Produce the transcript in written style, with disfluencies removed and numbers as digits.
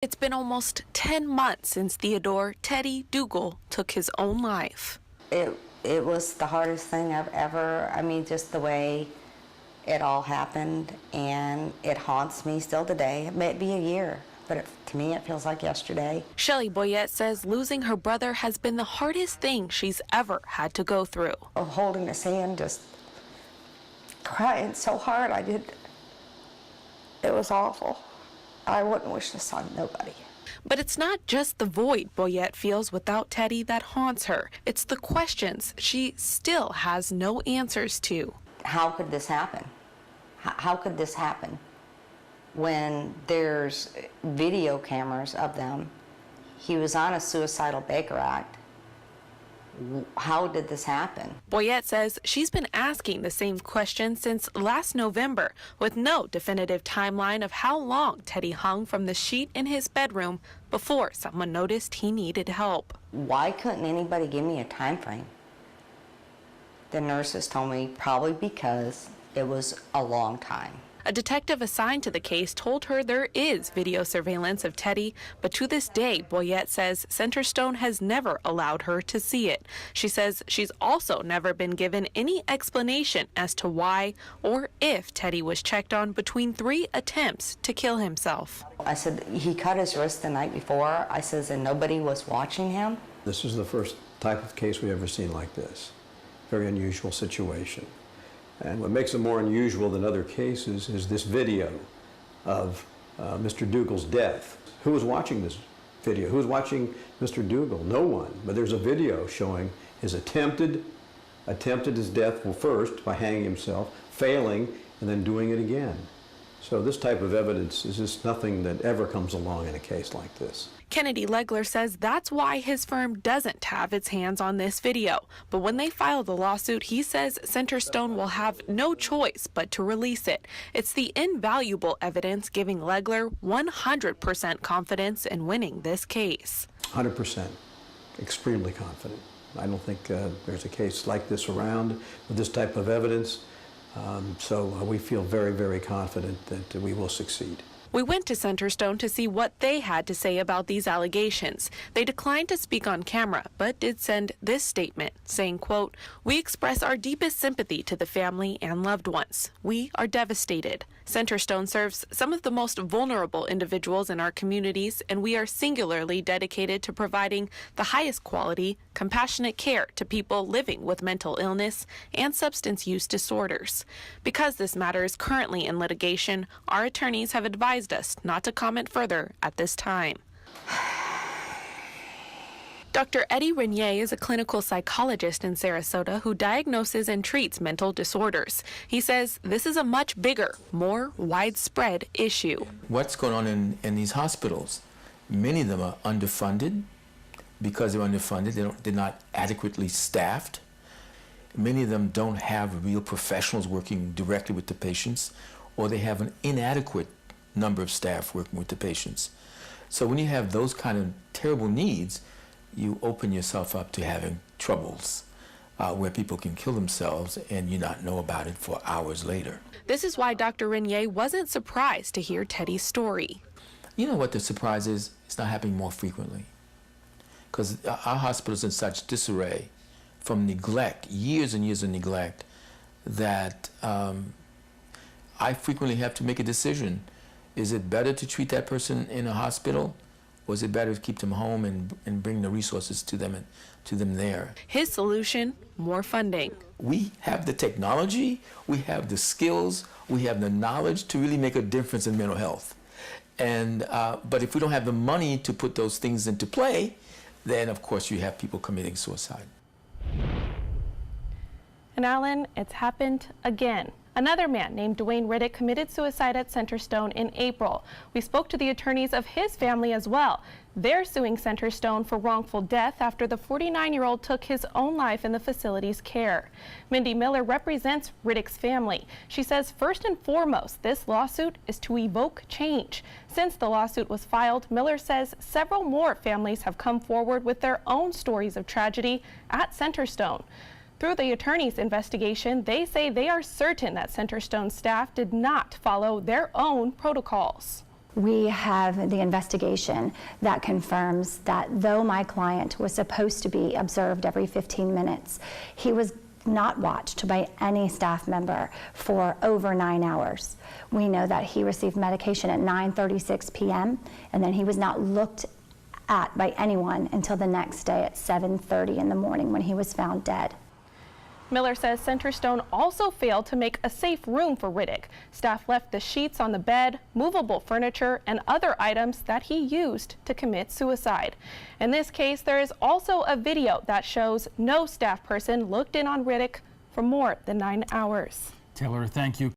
It's been almost 10 months since Theodore Teddy Duggal took his own life. It was the hardest thing I've ever, just the way it all happened, and it haunts me still today. It may be a year, but to me it feels like yesterday. Shelley Boyette says losing her brother has been the hardest thing she's ever had to go through. Holding his hand, just crying so hard, it was awful. I wouldn't wish this on nobody. But it's not just the void Boyette feels without Teddy that haunts her. It's the questions she still has no answers to. How could this happen? How could this happen when there's video cameras of them? He was on a suicidal Baker Act. How did this happen? Boyette says she's been asking the same question since last November, with no definitive timeline of how long Teddy hung from the sheet in his bedroom before someone noticed he needed help. Why couldn't anybody give me a time frame? The nurses told me probably because it was a long time. A detective assigned to the case told her there is video surveillance of Teddy, but to this day, Boyette says Centerstone has never allowed her to see it. She says she's also never been given any explanation as to why or if Teddy was checked on between 3 attempts to kill himself. I said, he cut his wrist the night before. I says, and nobody was watching him. This is the first type of case we've ever seen like this. Very unusual situation. And what makes it more unusual than other cases is this video of Mr. Duggal's death. Who was watching this video? Who was watching Mr. Duggal? No one. But there's a video showing his attempted his death, well, first by hanging himself, failing, and then doing it again. So this type of evidence is just nothing that ever comes along in a case like this. Kennedy Legler says that's why his firm doesn't have its hands on this video. But when they file the lawsuit, he says Centerstone will have no choice but to release it. It's the invaluable evidence giving Legler 100% confidence in winning this case. 100%. Extremely confident. I don't think there's a case like this around with this type of evidence. So we feel very, very confident that we will succeed. We went to Centerstone to see what they had to say about these allegations. They declined to speak on camera, but did send this statement saying, quote, "We express our deepest sympathy to the family and loved ones. We are devastated. Centerstone serves some of the most vulnerable individuals in our communities, and we are singularly dedicated to providing the highest quality, compassionate care to people living with mental illness and substance use disorders. Because this matter is currently in litigation, our attorneys have advised us not to comment further at this time." Dr. Eddie Rene is a clinical psychologist in Sarasota who diagnoses and treats mental disorders. He says this is a much bigger, more widespread issue. What's going on in these hospitals? Many of them are underfunded. Because they're underfunded, they're not adequately staffed. Many of them don't have real professionals working directly with the patients, or they have an inadequate number of staff working with the patients. So when you have those kind of terrible needs, you open yourself up to having troubles where people can kill themselves and you not know about it for hours later. This is why Dr. Rene wasn't surprised to hear Teddy's story. You know what the surprise is? It's not happening more frequently. Because our hospital's in such disarray from neglect, years and years of neglect, that I frequently have to make a decision. Is it better to treat that person in a hospital, or is it better to keep them home and bring the resources to them there? His solution, more funding. We have the technology, we have the skills, we have the knowledge to really make a difference in mental health. And but if we don't have the money to put those things into play, then of course you have people committing suicide. And Alan, it's happened again. Another man named Dwayne Riddick committed suicide at Centerstone in April. We spoke to the attorneys of his family as well. They're suing Centerstone for wrongful death after the 49-year-old took his own life in the facility's care. Mindy Miller represents Riddick's family. She says first and foremost, this lawsuit is to evoke change. Since the lawsuit was filed, Miller says several more families have come forward with their own stories of tragedy at Centerstone. Through the attorney's investigation, they say they are certain that Centerstone staff did not follow their own protocols. We have the investigation that confirms that though my client was supposed to be observed every 15 minutes, he was not watched by any staff member for over 9 hours. We know that he received medication at 9:36 p.m. and then he was not looked at by anyone until the next day at 7:30 in the morning when he was found dead. Miller says Centerstone also failed to make a safe room for Riddick. Staff left the sheets on the bed, movable furniture, and other items that he used to commit suicide. In this case, there is also a video that shows no staff person looked in on Riddick for more than 9 hours. Taylor, thank you.